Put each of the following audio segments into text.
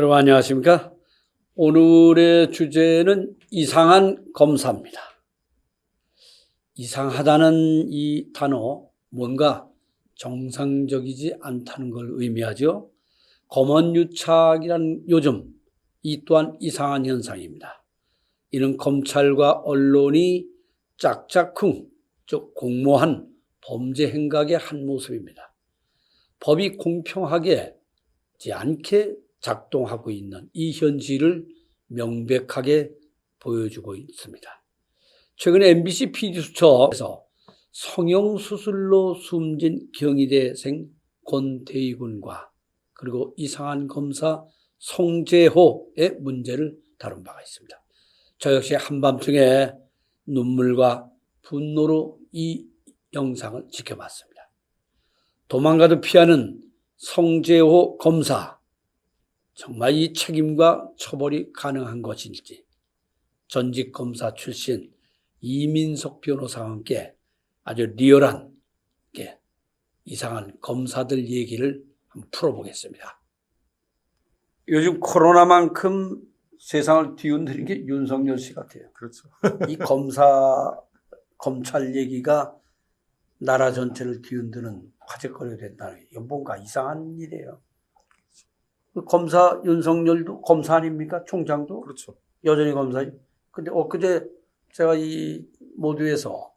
여러분 안녕하십니까? 오늘의 주제는 이상한 검사입니다. 이상하다는 이 단어, 뭔가 정상적이지 않다는 걸 의미하죠. 검언유착이란 요즘 이 또한 이상한 현상입니다. 이는 검찰과 언론이 짝짝쿵, 즉 공모한 범죄 행각의 한 모습입니다. 법이 공평하게 않게 작동하고 있는 이 현실을 명백하게 보여주고 있습니다. 최근에 MBC PD수첩에서 성형수술로 숨진 경희대생 권대희 군과 그리고 이상한 검사 송재호의 문제를 다룬 바가 있습니다. 저 역시 한밤중에 눈물과 분노로 이 영상을 지켜봤습니다. 도망가도 피하는 송재호 검사, 정말 이 책임과 처벌이 가능한 것인지 전직 검사 출신 이민석 변호사와 함께 아주 리얼한 이상한 검사들 얘기를 한번 풀어보겠습니다. 요즘 코로나만큼 세상을 뒤흔드는 게 윤석열 씨 같아요. 그렇죠. 이 검찰 얘기가 나라 전체를 뒤흔드는 화제거리가 된다는 게 이건 뭔가 이상한 일이에요. 검사 윤석열도 검사 아닙니까? 총장도? 그렇죠. 여전히 검사죠. 근데 엊그제 제가 이 모두에서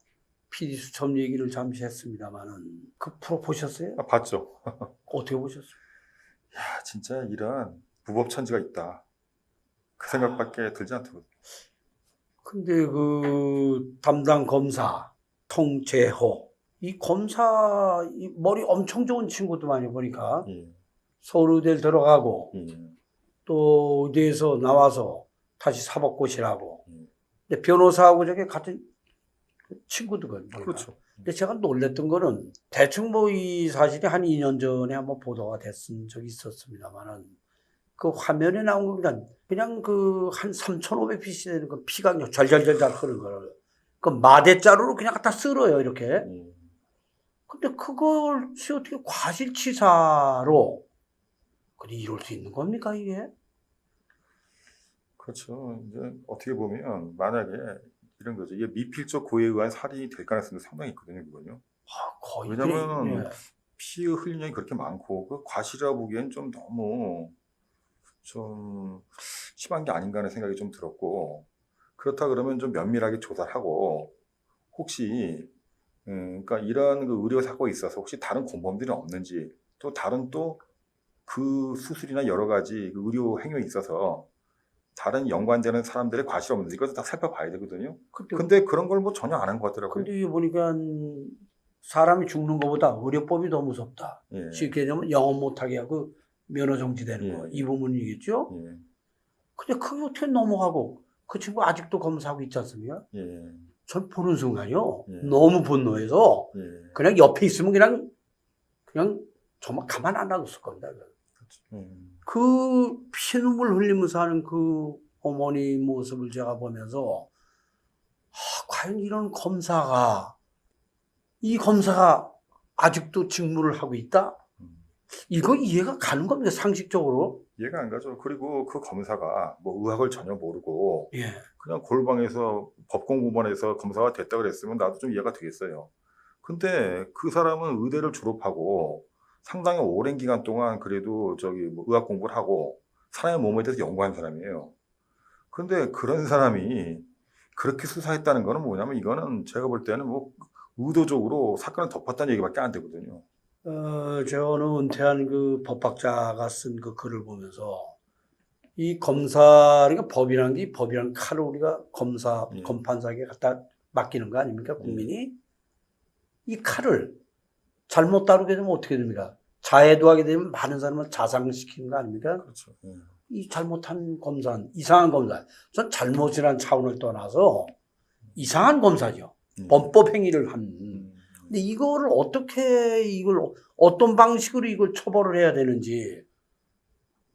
PD수첩 얘기를 잠시 했습니다만은 그 프로 보셨어요? 봤죠. 어떻게 보셨어요? 야, 진짜 이런 무법천지가 있다. 그 생각밖에 들지 않더라고요. 근데 그 담당 검사 통재호 이 검사 이 머리 엄청 좋은 친구도 많이 보니까 서울의대를 들어가고 또 의대에서 나와서 다시 사법고시라고. 근데 변호사하고 저게 같은 친구들거든요. 그렇죠. 근데 제가 놀랬던 거는 대충 뭐 이 사실이 한 2년 전에 한번 보도가 됐은 적이 있었습니다만은 그 화면에 나온 겁니다. 그냥 그 한 3,500pc 되는 그 피가 잘잘잘잘 흐르는 거를 그 마대자루로 그냥 갖다 쓸어요, 이렇게. 근데 그걸 어떻게 과실치사로 근데 이럴 수 있는 겁니까, 이게? 그렇죠. 이제 어떻게 보면 만약에 이런 거죠. 이게 미필적 고의에 의한 살인이 될 가능성도 상당히 있거든요, 그건요. 거의. 왜냐면 피 흘리는 게 그렇게 많고 그 과실이라고 보기엔 좀 너무 좀 심한 게 아닌가 하는 생각이 좀 들었고, 그렇다 그러면 좀 면밀하게 조사를 하고 혹시 그러니까 이런 그 의료 사고에 있어서 혹시 다른 공범들이 없는지, 또 다른 또 그 수술이나 여러 가지 그 의료 행위에 있어서 다른 연관되는 사람들의 과실이 없는지 이것도 다 살펴봐야 되거든요. 근데 그런 걸 뭐 전혀 안 한 것 같더라고요. 근데 이게 보니까 사람이 죽는 것보다 의료법이 더 무섭다. 예. 쉽게 얘기하면 영업 못하게 하고 면허 정지되는 거. 이 부분이겠죠? 예. 근데 그게 어떻게 넘어가고 그 친구 아직도 검사하고 있지 않습니까? 예. 전 보는 순간요. 예. 너무 분노해서 예. 그냥 옆에 있으면 그냥 정말 가만 안 놔뒀을 겁니다. 그 피눈물 흘리면서 하는 그 어머니 모습을 제가 보면서 과연 이 검사가 아직도 직무를 하고 있다? 이거 이해가 가는 겁니다, 상식적으로. 이해가 안 가죠. 그리고 그 검사가 뭐 의학을 전혀 모르고 예. 그냥 골방에서 법공부원에서 검사가 됐다 그랬으면 나도 좀 이해가 되겠어요. 근데 그 사람은 의대를 졸업하고 상당히 오랜 기간 동안 그래도 뭐 의학 공부를 하고 사람의 몸에 대해서 연구한 사람이에요. 근데 그런 사람이 그렇게 수사했다는 거는 뭐냐면 이거는 제가 볼 때는 뭐 의도적으로 사건을 덮었다는 얘기밖에 안 되거든요. 저는 은퇴한 그 법학자가 쓴 그 글을 보면서 이 검사, 그러니까 법이란 칼을 우리가 검판사에게 갖다 맡기는 거 아닙니까, 국민이? 이 칼을 잘못 다루게 되면 어떻게 됩니까? 자해도하게 되면 많은 사람을 자상시키는 거 아닙니까? 그렇죠. 이 잘못한 검사, 이상한 검사. 전 잘못이라는 차원을 떠나서 이상한 검사죠. 범법 행위를 한. 근데 이거를 어떤 방식으로 이걸 처벌을 해야 되는지,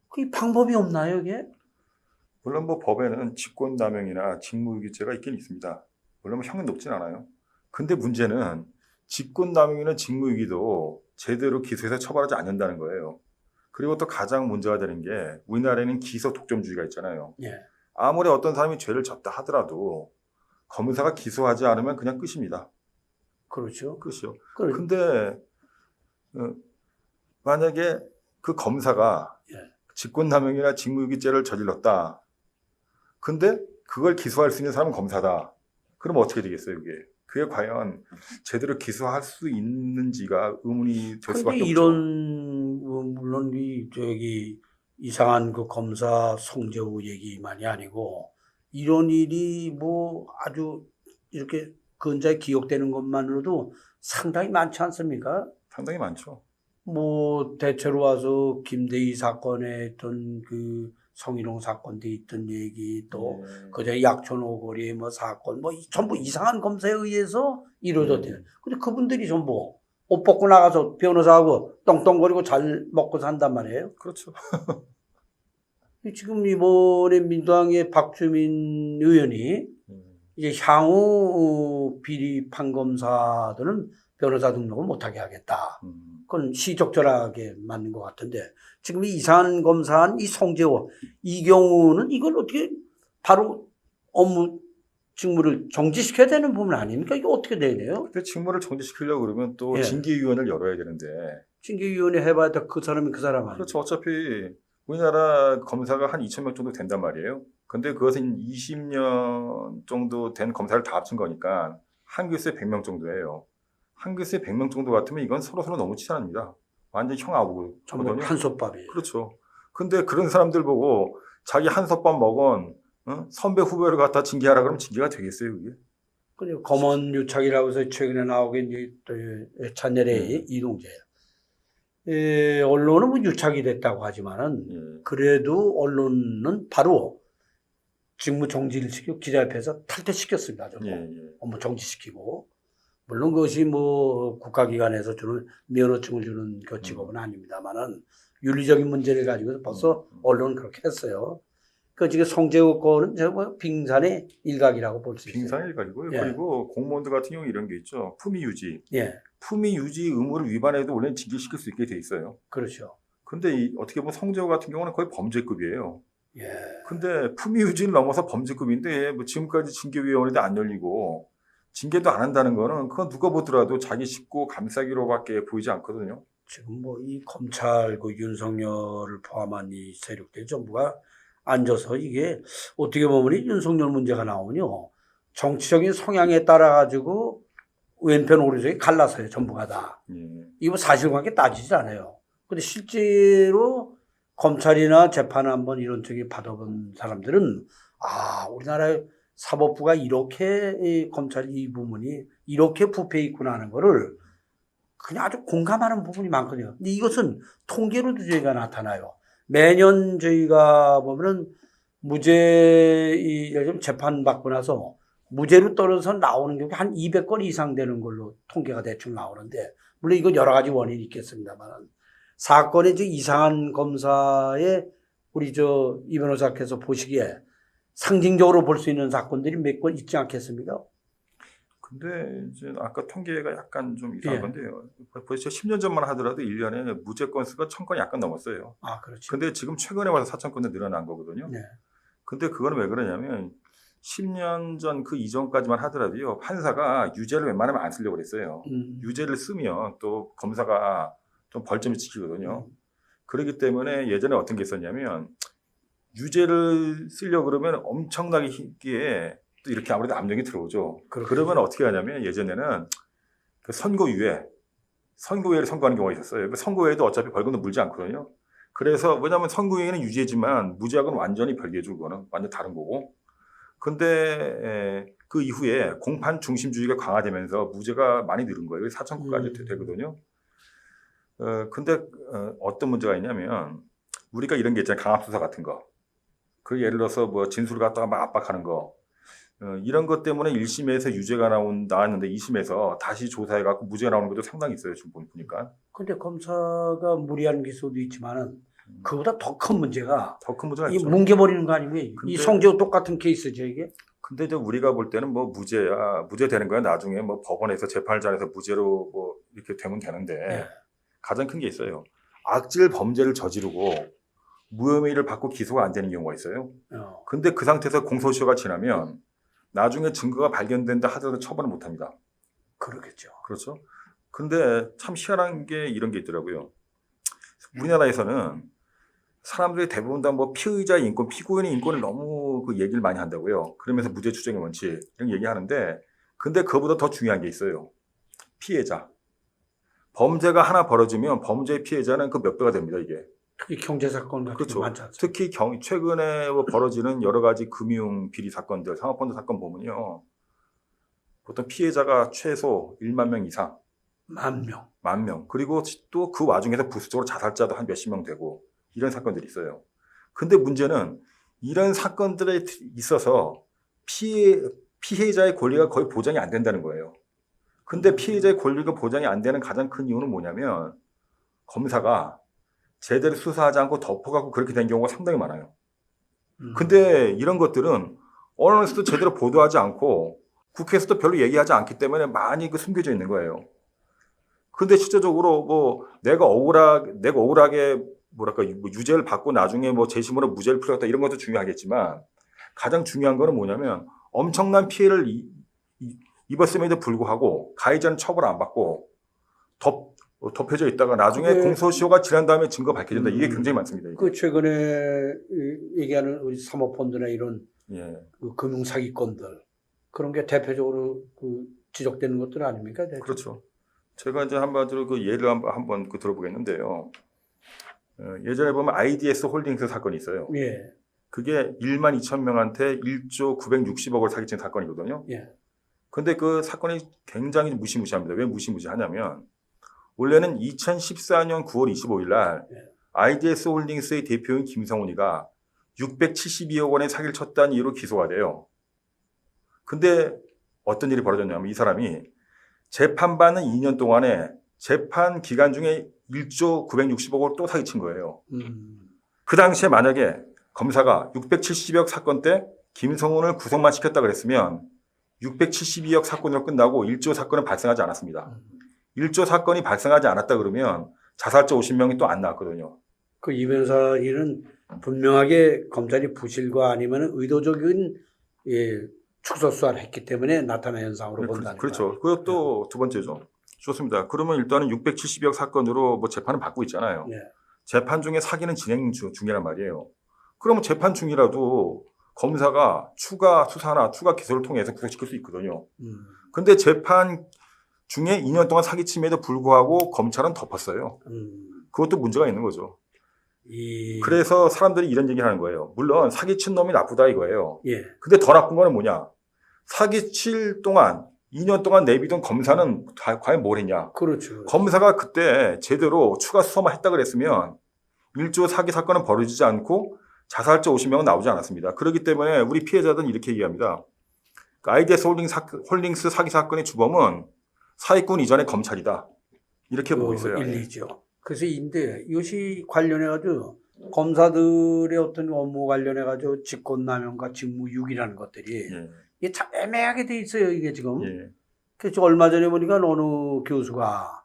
그 방법이 없나요, 이게? 물론 뭐 법에는 직권남용이나 직무유기죄가 있긴 있습니다. 물론 뭐 형은 높진 않아요. 근데 문제는 직권남용이나 직무유기도 제대로 기소해서 처벌하지 않는다는 거예요. 그리고 또 가장 문제가 되는 게 우리나라에는 기소 독점주의가 있잖아요. 예. 아무리 어떤 사람이 죄를 졌다 하더라도 검사가 기소하지 않으면 그냥 끝입니다. 그렇죠. 끝이요. 그, 근데 만약에 그 검사가 예. 직권남용이나 직무유기죄를 저질렀다. 근데 그걸 기소할 수 있는 사람은 검사다. 그럼 어떻게 되겠어요, 이게? 그게 과연 제대로 기소할 수 있는지가 의문이 될 근데 수밖에 없죠. 이런, 물론 이상한 그 검사 송재호 얘기만이 아니고, 이런 일이 뭐 아주 이렇게 근자에 기억되는 것만으로도 상당히 많지 않습니까? 상당히 많죠. 뭐 대체로 와서 김대희 사건에 있던 그 성희롱 사건도 있던 얘기 또 예. 그전에 약촌 오거리 뭐 사건 뭐 전부 이상한 검사에 의해서 이루어졌대요. 근데 그분들이 전부 옷 벗고 나가서 변호사하고 떵떵거리고 잘 먹고 산단 말이에요. 그렇죠. 지금 이번에 민주당의 박주민 의원이 이제 향후 비리 판검사들은 변호사 등록을 못하게 하겠다. 그건 시적절하게 맞는 것 같은데 지금 이 이상한 검사한 이 송재호 이 경우는 이걸 어떻게 바로 업무 직무를 정지시켜야 되는 부분 아닙니까? 이거 어떻게 돼야 돼요? 근데 직무를 정지시키려고 그러면 또 예. 징계위원회를 열어야 되는데. 징계위원회 해봐야 그 사람이 그 사람 아니에요? 그렇죠. 어차피 우리나라 검사가 한 2,000명 정도 된단 말이에요. 근데 그것은 20년 정도 된 검사를 다 합친 거니까 한 교수에 100명 정도예요. 한 교수에 100명 정도 같으면 이건 서로 너무 치사합니다. 완전 형아우거든요. 전부 한솥밥이에요. 그렇죠. 근데 그런 사람들 보고 자기 한솥밥 먹은 선배 후배를 갖다 징계하라 그러면 징계가 되겠어요, 그게? 그리고 검언 유착이라고 해서 최근에 나오긴 이제 또 찬열의 이동재예요. 언론은 뭐 유착이 됐다고 하지만은 그래도 언론은 바로 직무 정지를 시키고 기자 협회에서 탈퇴시켰습니다. 업무 정지시키고. 물론 그것이 뭐 국가기관에서 주는 면허증을 주는 그 직업은 아닙니다만은 윤리적인 문제를 가지고 벌써 언론은 그렇게 했어요. 그 지금 송재호 거는 뭐 빙산의 일각이라고 볼 수 있어요. 빙산의 일각이고요. 예. 그리고 공무원들 같은 경우 이런 게 있죠. 품위 유지. 예. 품위 유지 의무를 위반해도 원래는 징계시킬 수 있게 돼 있어요. 그렇죠. 근데 어떻게 보면 송재호 같은 경우는 거의 범죄급이에요. 예. 근데 품위 유지를 넘어서 범죄급인데 뭐 지금까지 징계위원회도 안 열리고 징계도 안 한다는 거는 그건 누가 보더라도 자기 식구 감싸기로밖에 보이지 않거든요. 지금 뭐 이 검찰 그 윤석열을 포함한 이 세력들 전부가 앉아서 이게 어떻게 보면 이 윤석열 문제가 나오면요. 정치적인 성향에 따라 가지고 왼편 오른쪽이 갈라서요. 전부가 다. 이거 사실관계 따지지 않아요. 근데 실제로 검찰이나 재판 한번 이런 쪽이 받아본 사람들은 우리나라의 사법부가 이렇게 검찰 이 부분이 이렇게 부패해 있구나 하는 거를 그냥 아주 공감하는 부분이 많거든요. 근데 이것은 통계로도 저희가 나타나요. 매년 저희가 보면은 무죄 재판 받고 나서 무죄로 떨어져서 나오는 경우 한 200건 이상 되는 걸로 통계가 대충 나오는데 물론 이건 여러 가지 원인이 있겠습니다만 사건의 이상한 검사의 우리 이 변호사께서 보시기에 상징적으로 볼 수 있는 사건들이 몇 건 있지 않겠습니까? 근데 이제 아까 통계가 약간 좀 이상한 건데요. 벌써 10년 전만 하더라도 1년에 무죄 건수가 1,000건이 약간 넘었어요. 그렇죠. 근데 지금 최근에 와서 4,000건에 늘어난 거거든요. 네. 근데 그거는 왜 그러냐면 10년 전 그 이전까지만 하더라도요. 판사가 유죄를 웬만하면 안 쓰려고 그랬어요. 유죄를 쓰면 또 검사가 좀 벌점을 지키거든요. 그렇기 때문에 예전에 어떤 게 있었냐면 유죄를 쓰려고 그러면 엄청나게 힘기에 또 이렇게 아무래도 압력이 들어오죠. 그러면 어떻게 하냐면 예전에는 그 선고유예를 선고하는 경우가 있었어요. 그 선고유예도 어차피 벌금도 물지 않거든요. 그래서 왜냐하면 선고유예는 유죄지만 무죄하고는 완전히 별개죠. 그거는 완전 다른 거고. 근데 그 이후에 공판 중심주의가 강화되면서 무죄가 많이 늘은 거예요. 4,000건까지 되거든요. 근데 어떤 문제가 있냐면 우리가 이런 게 있잖아요. 강압수사 같은 거. 그 예를 들어서 뭐 진술을 갖다가 막 압박하는 거. 이런 것 때문에 1심에서 유죄가 나왔는데 2심에서 다시 조사해갖고 무죄가 나오는 것도 상당히 있어요. 지금 보니까. 근데 검사가 무리한 기소도 있지만은 그보다 더 큰 문제가 이 있죠. 뭉개버리는 거 아니고요. 이 송재호 똑같은 케이스죠, 이게. 근데 이제 우리가 볼 때는 뭐 무죄 되는 거야. 나중에 뭐 법원에서 재판을 잘해서 무죄로 뭐 이렇게 되면 되는데 가장 큰 게 있어요. 악질 범죄를 저지르고 무혐의를 받고 기소가 안 되는 경우가 있어요. 근데 그 상태에서 공소시효가 지나면 나중에 증거가 발견된다 하더라도 처벌을 못 합니다. 그러겠죠. 그렇죠. 근데 참 희한한 게 이런 게 있더라고요. 우리나라에서는 사람들이 대부분 다 뭐 피의자의 인권, 피고인의 인권을 너무 그 얘기를 많이 한다고요. 그러면서 무죄 추정의 원칙 이런 얘기하는데, 근데 그거보다 더 중요한 게 있어요. 피해자. 범죄가 하나 벌어지면 범죄의 피해자는 그 몇 배가 됩니다, 이게. 특히 경제 사건 같은 그렇죠. 게 많지 않습니까? 특히 최근에 뭐 벌어지는 여러 가지 금융 비리 사건들, 상업범죄 사건 보면요. 보통 피해자가 최소 1만 명 이상. 10,000명. 10,000명. 그리고 또 그 와중에서 부수적으로 자살자도 한 몇십 명 되고 이런 사건들이 있어요. 근데 문제는 이런 사건들에 있어서 피해자의 권리가 거의 보장이 안 된다는 거예요. 근데 피해자의 권리가 보장이 안 되는 가장 큰 이유는 뭐냐면 검사가 제대로 수사하지 않고 덮어가고 그렇게 된 경우가 상당히 많아요. 근데 이런 것들은 언론에서도 제대로 보도하지 않고 국회에서도 별로 얘기하지 않기 때문에 많이 숨겨져 있는 거예요. 근데 실제적으로 뭐 내가 억울하게 뭐랄까 유죄를 받고 나중에 뭐 재심으로 무죄를 풀었다 이런 것도 중요하겠지만, 가장 중요한 거는 뭐냐면 엄청난 피해를 입었음에도 불구하고 가해자는 처벌 안 받고 덮여져 있다가 나중에 공소시효가 지난 다음에 증거 밝혀진다. 이게 굉장히 많습니다. 이게. 그 최근에 얘기하는 우리 사모펀드나 이런 예. 그 금융 사기건들, 그런 게 대표적으로 그 지적되는 것들 아닙니까? 대충? 그렇죠. 제가 이제 한마디로 그 예를 한번 들어보겠는데요. 예전에 보면 IDS 홀딩스 사건이 있어요. 예. 그게 12,000명한테 1조 960억을 사기친 사건이거든요. 예. 근데 그 사건이 굉장히 무시무시합니다. 왜 무시무시하냐면, 원래는 2014년 9월 25일 날 IDS 홀딩스의 대표인 김성훈이가 672억 원의 사기를 쳤다는 이유로 기소가 돼요. 근데 어떤 일이 벌어졌냐면, 이 사람이 재판받는 2년 동안에 재판 기간 중에 1조 960억을 또 사기친 거예요. 그 당시에 만약에 검사가 670억 사건 때 김성훈을 구속만 시켰다 그랬으면 672억 사건으로 끝나고 1조 사건은 발생하지 않았습니다. 1조 사건이 발생하지 않았다 그러면 자살자 50명이 또 안 나왔거든요. 그 이 변호사는 분명하게 검찰이 부실과 아니면 의도적인 축소 수사를 했기 때문에 나타난 현상으로 본다는 거예요. 그렇죠. 그것도 두 번째죠. 좋습니다. 그러면 일단은 670억 사건으로 뭐 재판을 받고 있잖아요. 예. 재판 중에 사기는 진행 중이란 말이에요. 그러면 재판 중이라도 검사가 추가 수사나 추가 기소를 통해서 구속시킬 수 있거든요. 근데 재판 중에 2년 동안 사기침에도 불구하고 검찰은 덮었어요. 그것도 문제가 있는 거죠. 그래서 사람들이 이런 얘기를 하는 거예요. 물론 사기친 놈이 나쁘다 이거예요. 예. 근데 더 나쁜 거는 뭐냐? 사기칠 동안 2년 동안 내비둔 검사는 과연 뭘 했냐? 그렇죠. 검사가 그때 제대로 추가 수사만 했다 그랬으면 1조 사기 사건은 벌어지지 않고 자살자 50명은 나오지 않았습니다. 그렇기 때문에 우리 피해자들은 이렇게 얘기합니다. IDS 홀딩스 사기 사건의 주범은 사기꾼 이전의 검찰이다. 이렇게 보고 있어요. 일리죠. 그래서 이것이 관련해가지고 검사들의 어떤 업무 관련해가지고 직권남용과 직무유기라는 것들이 이게 참 애매하게 돼 있어요. 이게 지금. 그래서 얼마 전에 보니까 어느 교수가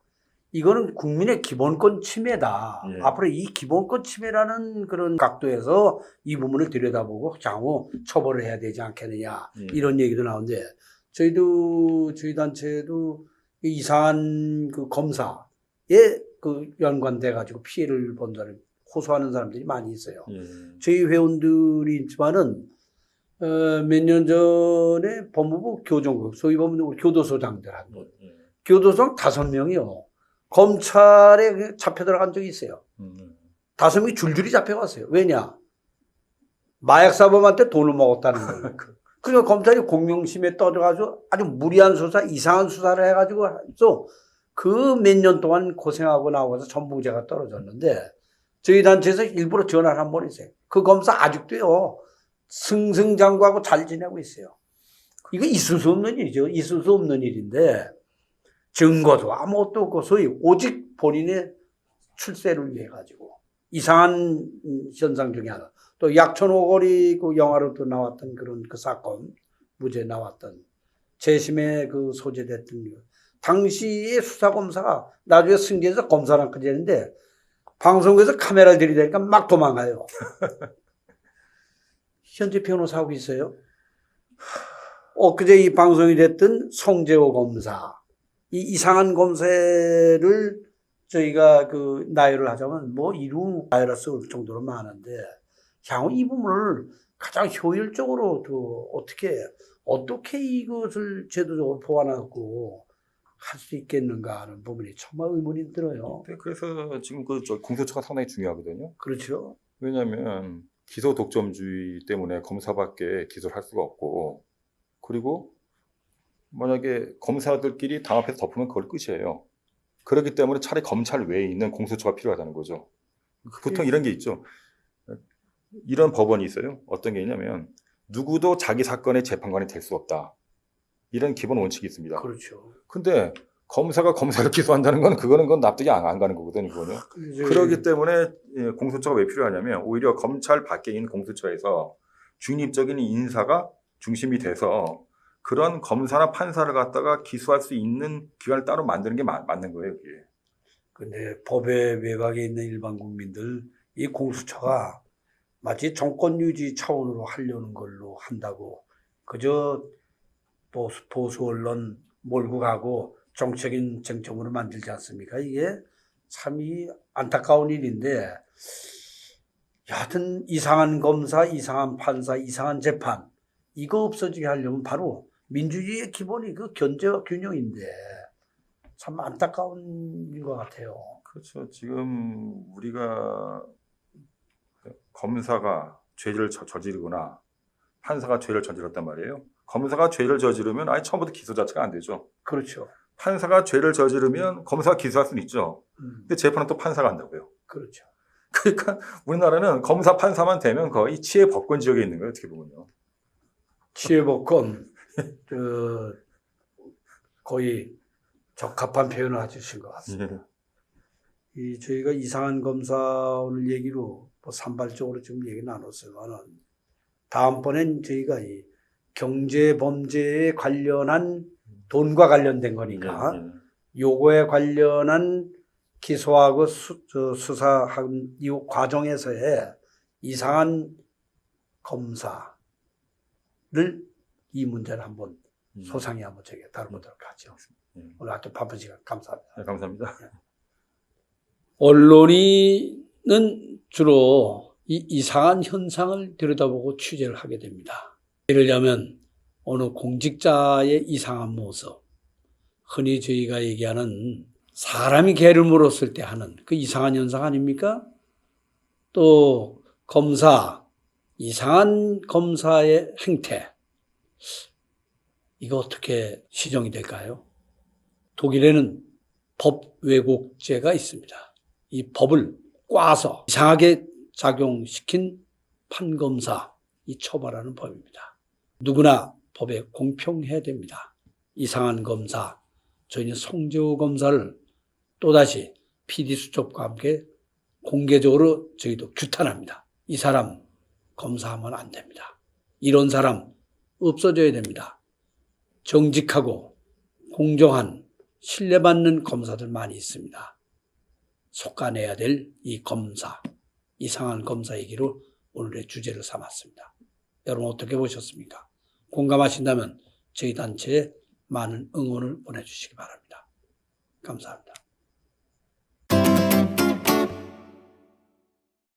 이거는 국민의 기본권 침해다. 앞으로 이 기본권 침해라는 그런 각도에서 이 부분을 들여다보고 향후 처벌을 해야 되지 않겠느냐. 이런 얘기도 나오는데, 저희 단체도 이상한 그 검사에 그 연관돼가지고 피해를 본 사람, 호소하는 사람들이 많이 있어요. 저희 회원들이 있지만은, 몇 년 전에 법무부 교정국, 소위 보면 우리 교도소장들 한 분, 교도소장 5명이요. 검찰에 잡혀 들어간 적이 있어요. 5명이 줄줄이 잡혀갔어요. 왜냐? 마약사범한테 돈을 먹었다는 거예요. 그러니까 검찰이 공명심에 떠들어가지고 아주 무리한 수사, 이상한 수사를 해가지고 그 몇 년 동안 고생하고 나와서 전부제가 떨어졌는데, 저희 단체에서 일부러 전화를 한 번 했어요. 그 검사 아직도요, 승승장구하고 잘 지내고 있어요. 이거 있을 수 없는 일이죠. 있을 수 없는 일인데, 증거도 아무것도 없고, 소위 오직 본인의 출세를 위해 가지고, 이상한 현상 중에 하나. 또 약천오거리 그 영화로도 나왔던 그런 그 사건, 무죄 나왔던, 재심에 그 소재됐던, 당시의 수사검사가 나중에 승계해서 검사랑까지 했는데, 방송국에서 카메라 들이대니까 막 도망가요. 현재 변호사하고 있어요. 엊그제 이 방송이 됐던 송재호 검사, 이 이상한 검사를 저희가 그 나열을 하자면 뭐 이루 나열할 수 없을 정도로 많은데, 향후 이 부분을 가장 효율적으로 또 어떻게 이것을 제도적으로 보완하고 할 수 있겠는가 하는 부분이 정말 의문이 들어요. 네, 그래서 지금 저 공소처가 상당히 중요하거든요. 그렇죠. 왜냐하면 기소 독점주의 때문에 검사밖에 기소를 할 수가 없고, 그리고 만약에 검사들끼리 담합해서 덮으면 그걸 끝이에요. 그렇기 때문에 차라리 검찰 외에 있는 공소처가 필요하다는 거죠. 보통 이런 게 있죠. 이런 법원이 있어요. 어떤 게 있냐면 누구도 자기 사건의 재판관이 될 수 없다. 이런 기본 원칙이 있습니다. 그렇죠. 근데 검사가 검사를 기소한다는 건 그건 납득이 안 가는 거거든요. 그거는. 그렇기 때문에 공소처가 왜 필요하냐면 오히려 검찰 밖에 있는 공소처에서 중립적인 인사가 중심이 돼서 그런 검사나 판사를 갖다가 기소할 수 있는 기관을 따로 만드는 게 맞는 거예요. 그게. 근데 법의 외곽에 있는 일반 국민들 이 공수처가 마치 정권 유지 차원으로 하려는 걸로 한다고 그저 보수 언론 몰고 가고 정책인 쟁점으로 만들지 않습니까? 이게 참 안타까운 일인데, 여하튼 이상한 검사, 이상한 판사, 이상한 재판 이거 없어지게 하려면 바로 민주주의의 기본이 그 견제와 균형인데 참 안타까운 일 것 같아요. 그렇죠. 지금 우리가 검사가 죄를 저지르거나 판사가 죄를 저질렀단 말이에요. 검사가 죄를 저지르면 아예 처음부터 기소 자체가 안 되죠. 그렇죠. 판사가 죄를 저지르면 검사가 기소할 수는 있죠. 근데 재판은 또 판사가 한다고요. 그렇죠. 그러니까 우리나라는 검사 판사만 되면 거의 치해 법권 지역에 있는 거예요. 어떻게 보면요. 치해복권 거의 적합한 표현을 해주신 것 같습니다. 저희가 이상한 검사 오늘 얘기로 산발적으로 지금 얘기 나눴지만은 다음번엔 저희가 이 경제 범죄에 관련한 돈과 관련된 거니까 요거에 관련한 기소하고 수사한 이 과정에서의 이상한 검사를 이 문제를 한번 소상히 한번 저희가 다뤄보도록 하죠. 오늘 하여튼 바쁜 시간 감사합니다. 네, 감사합니다. 언론인은 주로 이 이상한 현상을 들여다보고 취재를 하게 됩니다. 예를 들면 어느 공직자의 이상한 모습, 흔히 저희가 얘기하는 사람이 개를 물었을 때 하는 그 이상한 현상 아닙니까? 또 검사, 이상한 검사의 행태, 이거 어떻게 시정이 될까요? 독일에는 법 왜곡죄가 있습니다. 이 법을 꽈서 이상하게 작용시킨 판검사, 이 처벌하는 법입니다. 누구나 법에 공평해야 됩니다. 이상한 검사, 저희는 송재호 검사를 또다시 PD수첩과 함께 공개적으로 저희도 규탄합니다. 이 사람 검사하면 안 됩니다. 이런 사람 없어져야 됩니다. 정직하고 공정한 신뢰받는 검사들 많이 있습니다. 속아내야 될 이 검사, 이상한 검사 얘기로 오늘의 주제를 삼았습니다. 여러분 어떻게 보셨습니까? 공감하신다면 저희 단체에 많은 응원을 보내주시기 바랍니다. 감사합니다.